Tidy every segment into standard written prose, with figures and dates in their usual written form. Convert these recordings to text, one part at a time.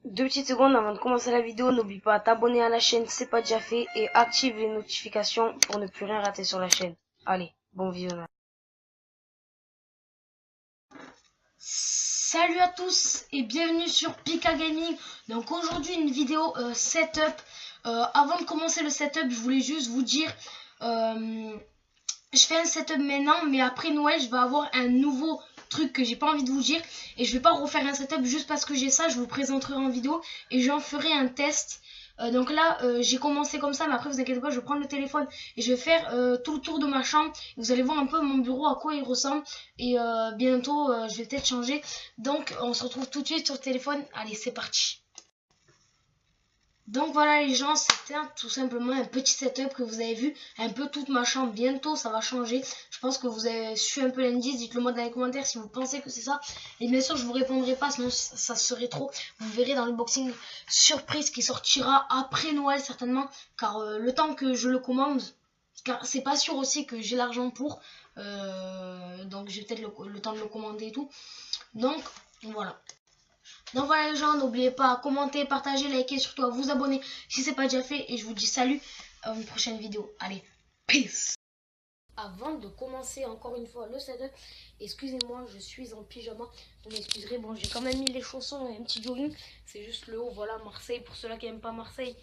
Deux petites secondes avant de commencer la vidéo, n'oublie pas de t'abonner à la chaîne si c'est pas déjà fait et active les notifications pour ne plus rien rater sur la chaîne. Allez, bon visionnage. Salut à tous et bienvenue sur Pika Gaming. Donc aujourd'hui une vidéo setup. Avant de commencer le setup, je voulais juste vous dire, je fais un setup maintenant, mais après Noël, je vais avoir un nouveau truc que j'ai pas envie de vous dire et je vais pas refaire un setup juste parce que j'ai ça. Je vous présenterai en vidéo et j'en ferai un test. Donc là j'ai commencé comme ça, mais après vous inquiétez pas, je vais prendre le téléphone et je vais faire tout le tour de ma chambre. Vous allez voir un peu mon bureau, à quoi il ressemble. Et bientôt je vais peut-être changer. Donc on se retrouve tout de suite sur le téléphone. Allez, c'est parti. Donc voilà les gens, c'était tout simplement un petit setup que vous avez vu, un peu toute ma chambre. Bientôt ça va changer. Je pense que vous avez su un peu l'indice. Dites-le moi dans les commentaires si vous pensez que c'est ça. Et bien sûr je vous répondrai pas, sinon ça serait trop. Vous verrez dans l'unboxing surprise qui sortira après Noël certainement. Car le temps que je le commande, car c'est pas sûr aussi que j'ai l'argent pour. Donc j'ai peut-être le temps de le commander et tout. Donc voilà. Donc voilà les gens, n'oubliez pas à commenter, partager, liker, surtout à vous abonner si c'est pas déjà fait. Et je vous dis salut à une prochaine vidéo. Allez, peace. Avant de commencer encore une fois le setup, excusez-moi, je suis en pyjama. Vous m'excuserez, bon j'ai quand même mis les chaussons et un petit jogging. C'est juste le haut, voilà, Marseille. Pour ceux-là qui n'aiment pas Marseille,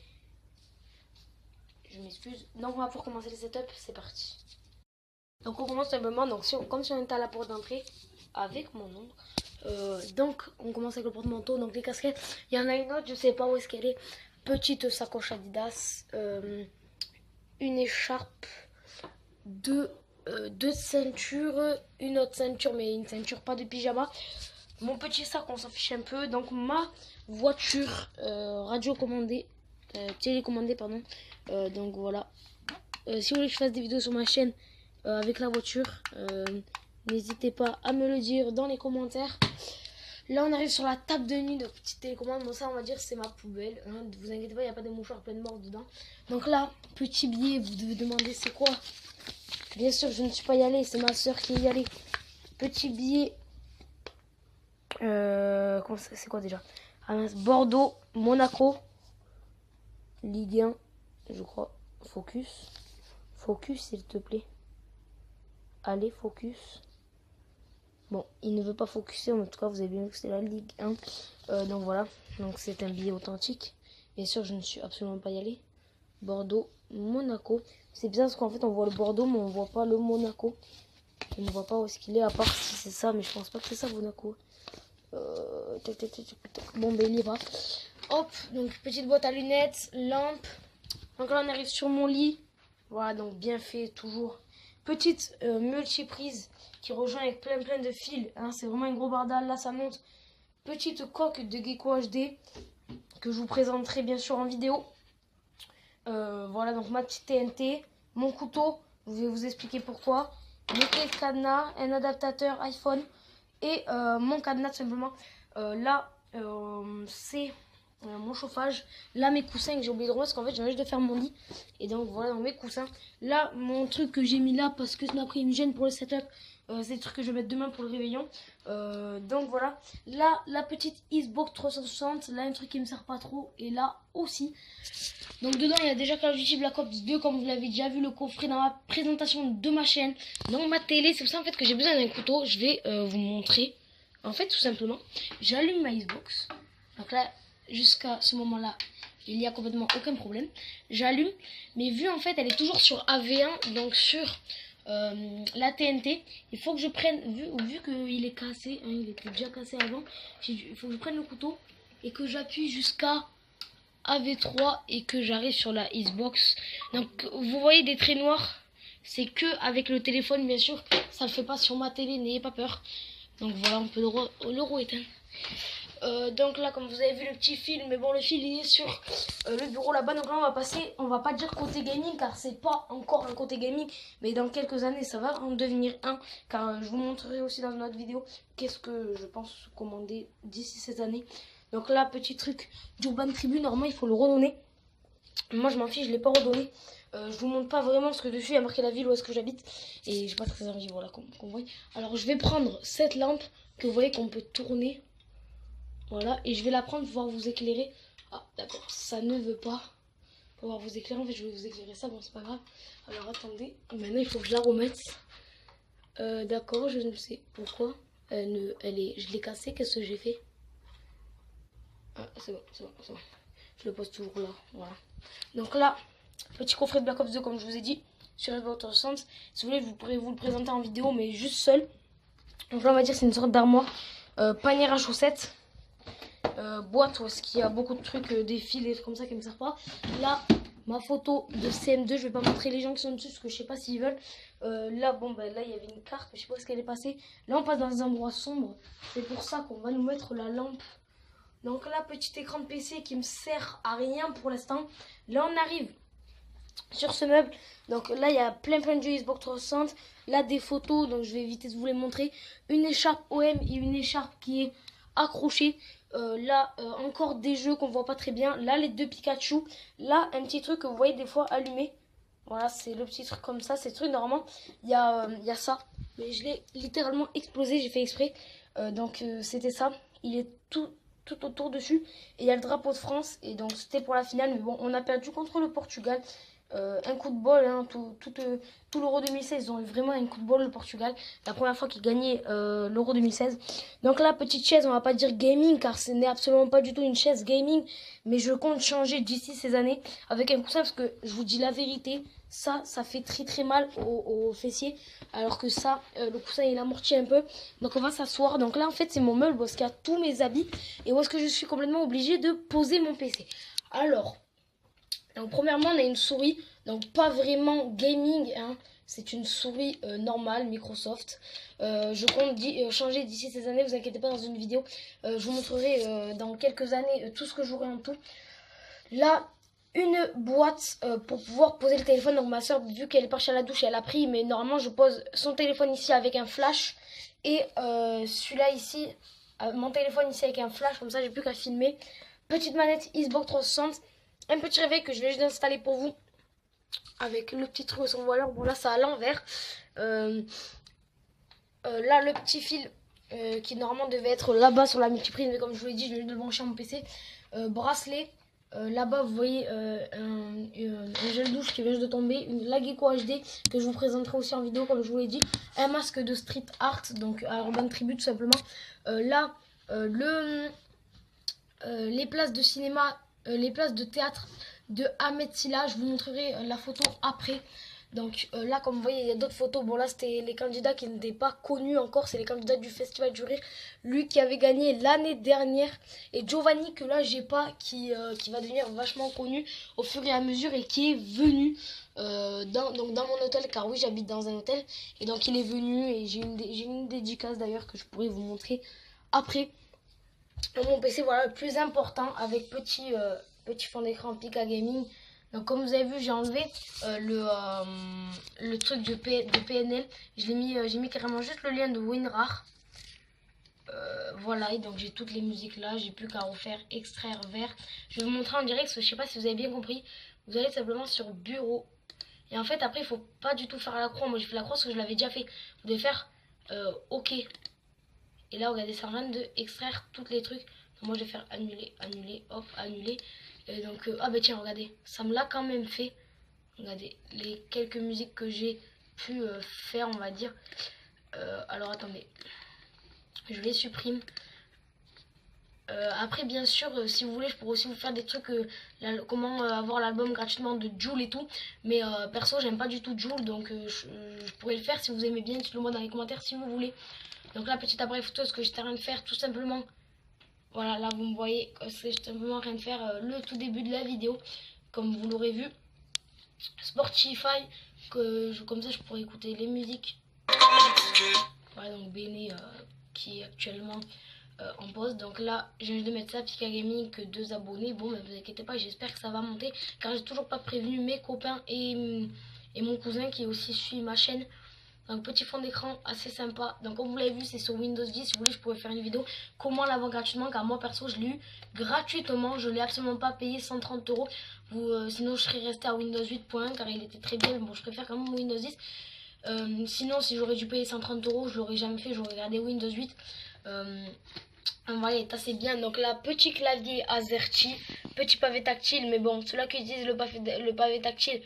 je m'excuse. Donc on va pour commencer le setup, c'est parti. Donc on commence simplement, donc comme si on était à la porte d'entrée, avec mon ombre. Donc on commence avec le porte-manteau, donc les casquettes. Il y en a une autre, je sais pas où est-ce qu'elle est. Petite sacoche Adidas, une écharpe, deux ceintures, une autre ceinture, mais une ceinture pas de pyjama. Mon petit sac, on s'en fiche un peu. Donc ma voiture radio commandée, télécommandée pardon. Donc voilà. Si vous voulez que je fasse des vidéos sur ma chaîne avec la voiture, n'hésitez pas à me le dire dans les commentaires. Là on arrive sur la table de nuit de petite télécommande. Bon ça on va dire c'est ma poubelle, hein. Vous inquiétez pas, il n'y a pas des mouchoirs pleins de morts dedans. Donc là, petit billet, vous devez demander c'est quoi. Bien sûr je ne suis pas y allée, c'est ma soeur qui est y allée. Petit billet, c'est quoi déjà? Bordeaux, Monaco, Ligue 1, je crois. Focus s'il te plaît. Allez, focus. Bon, il ne veut pas focuser, en tout cas vous avez bien vu que c'est la Ligue 1. Donc voilà, donc c'est un billet authentique. Bien sûr je ne suis absolument pas y allée. Bordeaux, Monaco. C'est bizarre parce qu'en fait on voit le Bordeaux mais on voit pas le Monaco. On ne voit pas où est-ce qu'il est, à part si c'est ça, mais je pense pas que c'est ça Monaco. Bon ben il y va. Hop, donc petite boîte à lunettes, lampe. Donc là on arrive sur mon lit. Voilà, donc bien fait toujours. Petite multiprise qui rejoint avec plein de fils, hein, c'est vraiment un gros bordel, là ça monte. Petite coque de Gecko HD que je vous présenterai bien sûr en vidéo. Voilà, donc ma petite TNT, mon couteau, je vais vous expliquer pourquoi. Mes clés de cadenas, un adaptateur iPhone et mon cadenas tout simplement. Là c'est mon chauffage. Là mes coussins que j'ai oublié de remettre parce qu'en fait j'ai envie de faire mon lit. Et donc voilà, dans mes coussins. Là mon truc que j'ai mis là parce que ce m'a pris une gêne pour le setup. C'est le truc que je vais mettre demain pour le réveillon. Donc voilà. Là la petite Xbox 360. Là un truc qui me sert pas trop. Et là aussi. Donc dedans il y a déjà Call of Duty Black Ops 2 comme vous l'avez déjà vu le coffret dans ma présentation de ma chaîne. Donc ma télé, c'est pour ça en fait que j'ai besoin d'un couteau. Je vais vous montrer. En fait tout simplement j'allume ma Xbox. Donc là jusqu'à ce moment là il n'y a complètement aucun problème. J'allume, mais vu en fait elle est toujours sur AV1, donc sur la TNT, il faut que je prenne, vu qu'il est cassé, hein, il était déjà cassé avant, il faut que je prenne le couteau et que j'appuie jusqu'à AV3 et que j'arrive sur la Xbox. Donc vous voyez des traits noirs, c'est que avec le téléphone bien sûr, ça ne le fait pas sur ma télé, n'ayez pas peur. Donc voilà, on peut le éteindre. Donc là comme vous avez vu le petit fil, mais bon le fil il est sur le bureau là-bas. Donc là on va passer, on va pas dire côté gaming car c'est pas encore un côté gaming, mais dans quelques années ça va en devenir un, car je vous montrerai aussi dans une autre vidéo qu'est-ce que je pense commander d'ici cette année. Donc là petit truc d'Urban Tribune, normalement il faut le redonner. Moi je m'en fiche, je l'ai pas redonné. Je vous montre pas vraiment ce que dessus il y a marqué la ville où est-ce que j'habite et j'ai pas très envie, voilà qu'on voit. Alors je vais prendre cette lampe que vous voyez qu'on peut tourner. Voilà, et je vais la prendre pour pouvoir vous éclairer. Ah, d'accord, ça ne veut pas pouvoir vous éclairer. En fait, je vais vous éclairer ça, bon, c'est pas grave. Alors, attendez, maintenant, il faut que je la remette. D'accord, je ne sais pourquoi. Je l'ai cassée, qu'est-ce que j'ai fait? Ah, c'est bon, c'est bon, c'est bon. Je le pose toujours là, voilà. Donc là, petit coffret de Black Ops 2, comme je vous ai dit, sur Xbox 360. Si vous voulez, je pourrais vous le présenter en vidéo, mais juste seul. Donc là, on va dire c'est une sorte d'armoire. Panier à chaussettes. Boîte où est-ce qu'il y a beaucoup de trucs, des fils, des trucs comme ça qui ne me servent pas. Là, ma photo de CM2, je vais pas montrer les gens qui sont dessus parce que je sais pas s'ils veulent. Là, bon, ben là, il y avait une carte, mais je sais pas où est-ce qu'elle est passée. Là, on passe dans des endroits sombres. C'est pour ça qu'on va nous mettre la lampe. Donc là, petit écran de PC qui me sert à rien pour l'instant. Là, on arrive sur ce meuble. Donc là, il y a plein de jeux Xbox 360. Là, des photos, donc je vais éviter de vous les montrer. Une écharpe OM et une écharpe qui est accrochée. Là, encore des jeux qu'on voit pas très bien. Là, les deux Pikachu. Là, un petit truc que vous voyez des fois allumé. Voilà, c'est le petit truc comme ça. C'est le truc, normalement, il y a ça. Mais je l'ai littéralement explosé, j'ai fait exprès. Donc, c'était ça. Il est tout autour dessus. Et il y a le drapeau de France. Et donc, c'était pour la finale. Mais bon, on a perdu contre le Portugal. Un coup de bol, hein, tout l'Euro 2016, ils ont eu vraiment un coup de bol le Portugal. La première fois qu'ils gagnaient l'Euro 2016. Donc là, petite chaise, on va pas dire gaming car ce n'est absolument pas du tout une chaise gaming. Mais je compte changer d'ici ces années avec un coussin parce que je vous dis la vérité, ça fait très mal au fessier. Alors que ça, le coussin il amortit un peu. Donc on va s'asseoir. Donc là en fait c'est mon meuble parce qu'il y a tous mes habits. Et où est-ce que je suis complètement obligée de poser mon PC. Alors... Donc premièrement on a une souris, donc pas vraiment gaming, hein. C'est une souris normale Microsoft. Je compte changer d'ici ces années, vous inquiétez pas, dans une vidéo. Je vous montrerai dans quelques années tout ce que j'aurai en tout. Là, une boîte pour pouvoir poser le téléphone. Donc ma soeur, vu qu'elle est partie à la douche, elle a pris, mais normalement je pose son téléphone ici avec un flash. Et celui-là ici, mon téléphone ici avec un flash, comme ça j'ai plus qu'à filmer. Petite manette Xbox 360. Un petit réveil que je vais juste installer pour vous. Avec le petit truc au voileur. Bon là c'est à l'envers. Là le petit fil qui normalement devait être là-bas sur la multiprise. Mais comme je vous l'ai dit, je vais juste le brancher à mon PC. Bracelet. Là-bas vous voyez un gel douche qui vient de tomber. Une Lagecko HD que je vous présenterai aussi en vidéo comme je vous l'ai dit. Un masque de street art. Donc à Urban Tribute tout simplement. Là les places de cinéma. Les places de théâtre de Ahmed Silla. Je vous montrerai la photo après. Donc là, comme vous voyez, il y a d'autres photos. Bon, là, c'était les candidats qui n'étaient pas connus encore. C'est les candidats du Festival du Rire. Lui qui avait gagné l'année dernière. Et Giovanni, que là, j'ai pas, qui va devenir vachement connu au fur et à mesure. Et qui est venu dans mon hôtel. Car oui, j'habite dans un hôtel. Et donc, il est venu. Et j'ai une dédicace d'ailleurs que je pourrais vous montrer après. Mon PC, voilà, le plus important avec petit fond d'écran Pika Gaming. Donc comme vous avez vu, j'ai enlevé le truc de PNL. J'ai mis carrément juste le lien de WinRAR. Voilà, et donc j'ai toutes les musiques là. J'ai plus qu'à refaire extraire vers. Je vais vous montrer en direct parce que je sais pas si vous avez bien compris. Vous allez simplement sur bureau. Et en fait après il faut pas du tout faire la croix. Moi j'ai fait la croix parce que je l'avais déjà fait. Vous devez faire OK. Et là, regardez, ça vient de extraire tous les trucs. Donc moi, je vais faire annuler, annuler, hop, annuler. Et donc, ah bah tiens, regardez, ça me l'a quand même fait. Regardez, les quelques musiques que j'ai pu faire, on va dire. Alors, attendez. Je les supprime. Après, bien sûr, si vous voulez, je pourrais aussi vous faire des trucs, comment avoir l'album gratuitement de Jul et tout. Mais perso, j'aime pas du tout Jul, donc je pourrais le faire. Si vous aimez bien, dites-le moi dans les commentaires si vous voulez. Donc là, petit appareil photo, ce que j'étais en train de faire, tout simplement. Voilà, là, vous me voyez, c'est simplement en train de faire le tout début de la vidéo, comme vous l'aurez vu. Spotify, comme ça, je pourrais écouter les musiques. Voilà, donc Béné, qui est actuellement en pause. Donc là, je viens de mettre ça, Pika Gaming, que 2 abonnés. Bon, mais vous inquiétez pas, j'espère que ça va monter, car j'ai toujours pas prévenu mes copains et mon cousin qui aussi suit ma chaîne. Un petit fond d'écran assez sympa. Donc comme vous l'avez vu, c'est sur Windows 10. Si vous voulez, je pourrais faire une vidéo comment l'avoir gratuitement, car moi perso je l'ai eu gratuitement. Je l'ai absolument pas payé 130 euros. Sinon je serais resté à Windows 8.1 car il était très bien. Mais bon, je préfère quand même Windows 10. Sinon si j'aurais dû payer 130 euros, je l'aurais jamais fait. J'aurais regardé Windows 8. On va les tasser bien. Donc là, petit clavier AZERTY, petit pavé tactile. Mais bon, ceux-là qui utilisent le pavé tactile,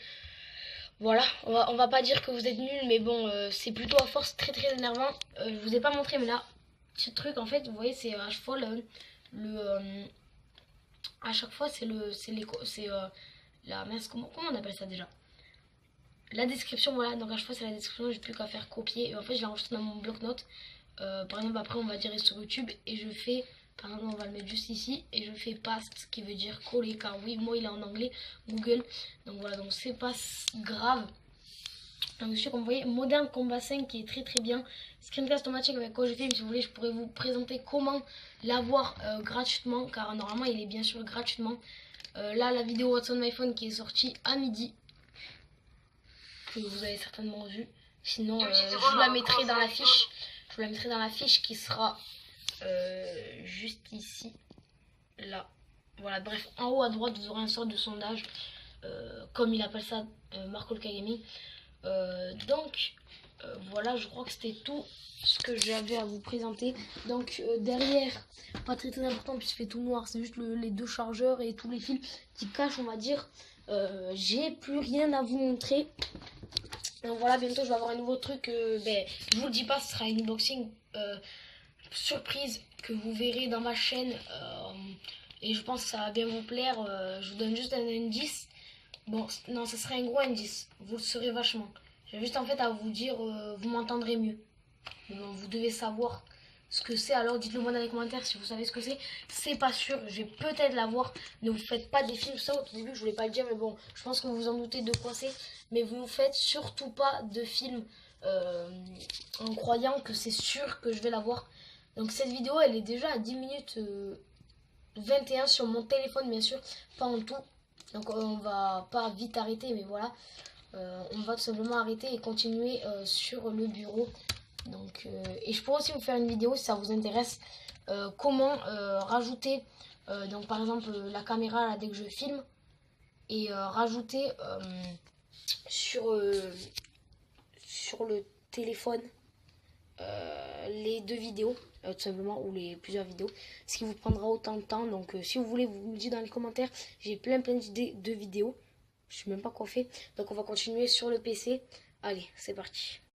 voilà. On va pas dire que vous êtes nuls, mais bon, c'est plutôt à force très très énervant. Je vous ai pas montré, mais là, ce truc, en fait, vous voyez, c'est à chaque fois à chaque fois, la mince, comment on appelle ça déjà? La description, voilà. Donc à chaque fois, c'est la description. J'ai plus qu'à faire copier. Et en fait, je l'ai enregistré dans mon bloc-notes. Par exemple, après, on va dire sur YouTube et je fais, par exemple, on va le mettre juste ici et je fais paste qui veut dire coller, car oui, moi il est en anglais, Google. Donc voilà, donc c'est pas grave. Donc, comme vous voyez, Modern Combat 5 qui est très très bien. Screencast automatique avec quoi je filme, si vous voulez, je pourrais vous présenter comment l'avoir gratuitement, car normalement il est bien sûr gratuitement. Là, la vidéo What's on my phone qui est sortie à midi, que vous avez certainement vu. Sinon, je vous la mettrai dans la fiche. Je vous la mettrai dans la fiche qui sera juste ici, là. Voilà, bref, en haut à droite, vous aurez un sort de sondage, comme il appelle ça, Marco le Kagami. Donc, voilà, je crois que c'était tout ce que j'avais à vous présenter. Donc, derrière, pas très très important puisqu'il fait tout noir, c'est juste les deux chargeurs et tous les fils qui cachent, on va dire. J'ai plus rien à vous montrer. Donc voilà, bientôt je vais avoir un nouveau truc. Je vous le dis pas, ce sera une unboxing surprise que vous verrez dans ma chaîne. Et je pense que ça va bien vous plaire. Je vous donne juste un indice. Bon, non, ce serait un gros indice. Vous le saurez vachement. J'ai juste en fait à vous dire, vous m'entendrez mieux. Mais bon, vous devez savoir ce que c'est. Alors dites-le moi dans les commentaires si vous savez ce que c'est. C'est pas sûr, je vais peut-être l'avoir. Ne vous faites pas des films, ça au début je voulais pas le dire, mais bon, je pense que vous vous en doutez de quoi c'est. Mais vous ne faites surtout pas de films en croyant que c'est sûr que je vais l'avoir. Donc cette vidéo elle est déjà à 10 minutes 21 sur mon téléphone bien sûr, pas en tout. Donc on va pas vite arrêter, mais voilà. On va tout simplement arrêter et continuer sur le bureau. Donc, et je pourrais aussi vous faire une vidéo si ça vous intéresse. Comment rajouter, donc par exemple la caméra là, dès que je filme. Et rajouter sur le téléphone les deux vidéos. Tout simplement, ou les plusieurs vidéos, ce qui vous prendra autant de temps. Donc si vous voulez, vous me dites dans les commentaires. J'ai plein d'idées de vidéos, je sais même pas quoi faire. Donc on va continuer sur le PC. Allez, c'est parti.